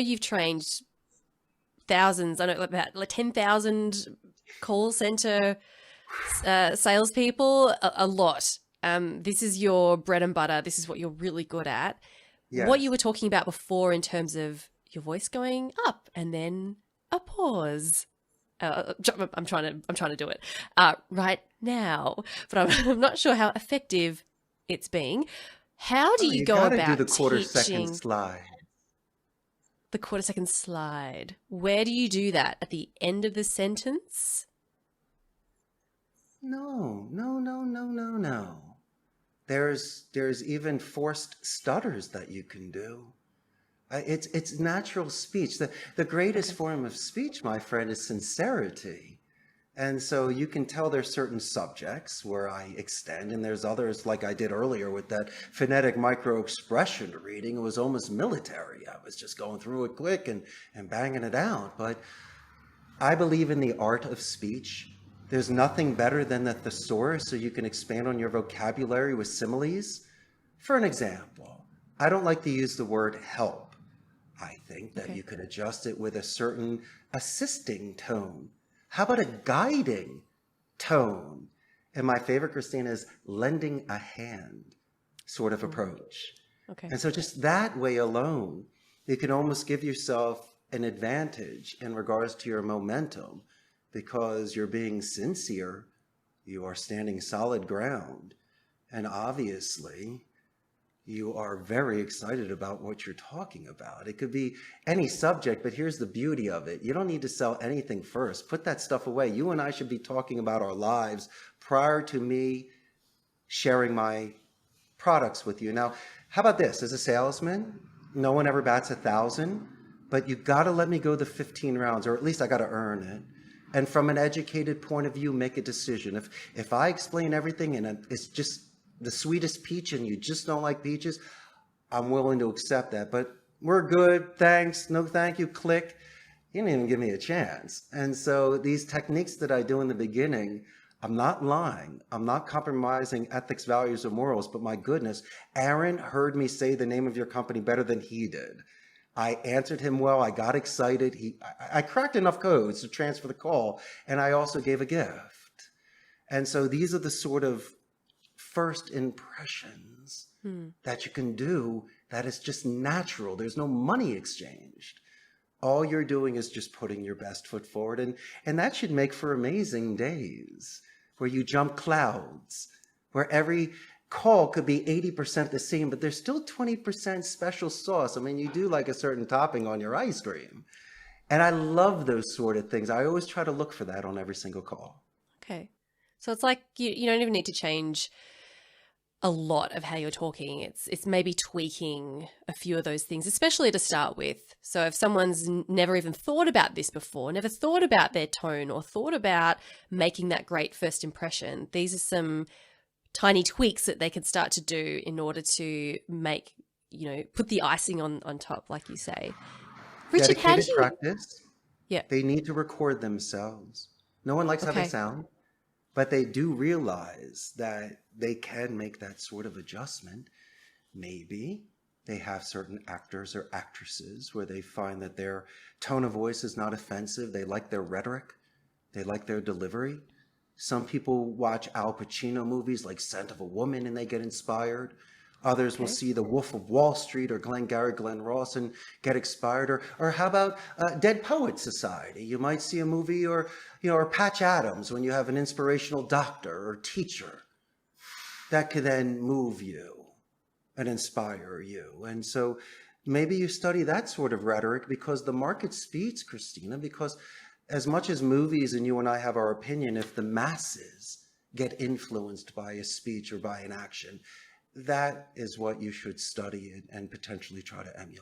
you've trained thousands, I know about like 10,000 call center salespeople, a lot. This is your bread and butter. This is what you're really good at. What you Yes. were talking about before in terms of your voice going up and then a pause. I'm trying to do it right now, but I'm not sure how effective it's being. How do Oh, you you go got to do about the quarter second teaching slide. the quarter second slide? Where do you do that? At the end of the sentence? No, no, no, no, no, no. There's even forced stutters that you can do. It's natural speech. The greatest Okay. form of speech, my friend, is sincerity. And so you can tell there's certain subjects where I extend, and there's others like I did earlier with that phonetic micro expression reading. It was almost military. I was just going through it quick and banging it out. But I believe in the art of speech. There's nothing better than the thesaurus, so you can expand on your vocabulary with similes. For an example, I don't like to use the word help. I think that Okay. you could adjust it with a certain assisting tone. How about a guiding tone? And my favorite, Christina, is lending a hand sort of Mm. approach. Okay. And so just that way alone, you can almost give yourself an advantage in regards to your momentum because you're being sincere, you are standing solid ground, and obviously you are very excited about what you're talking about. It could be any subject, but here's the beauty of it. You don't need to sell anything first. Put that stuff away. You and I should be talking about our lives prior to me sharing my products with you. Now, how about this? As a salesman, no one ever bats 1,000, but you got to let me go the 15 rounds, or at least I got to earn it. And from an educated point of view, make a decision. If I explain everything and it's just the sweetest peach and you just don't like peaches, I'm willing to accept that. But we're good, thanks, no thank you, click. You didn't even give me a chance. And so these techniques that I do in the beginning, I'm not lying. I'm not compromising ethics, values, or morals, but my goodness, Aaron heard me say the name of your company better than he did. I answered him well. I got excited. I cracked enough codes to transfer the call, and I also gave a gift. And so these are the sort of first impressions Hmm. that you can do that is just natural. There's no money exchanged. All you're doing is just putting your best foot forward, and that should make for amazing days where you jump clouds, where every call could be 80% the same, but there's still 20% special sauce. I mean, you do like a certain topping on your ice cream. And I love those sort of things. I always try to look for that on every single call. Okay. So it's like you don't even need to change a lot of how you're talking. It's maybe tweaking a few of those things, especially to start with. So if someone's never even thought about this before, never thought about their tone or thought about making that great first impression, these are some tiny tweaks that they can start to do in order to make, put the icing on top, like you say. Richard, how do Dedicated you, practice. yeah, They need to record themselves. No one likes how they okay, sound, but they do realize that they can make that sort of adjustment. Maybe they have certain actors or actresses where they find that their tone of voice is not offensive. They like their rhetoric, they like their delivery. Some people watch Al Pacino movies like Scent of a Woman and they get inspired. Others will okay, see The Wolf of Wall Street or Glengarry Glen Ross and get inspired. Or how about Dead Poets Society? You might see a movie or Patch Adams when you have an inspirational doctor or teacher that could then move you and inspire you. And so maybe you study that sort of rhetoric because the market speaks, Christina, because as much as movies and you and I have our opinion, if the masses get influenced by a speech or by an action, that is what you should study and potentially try to emulate.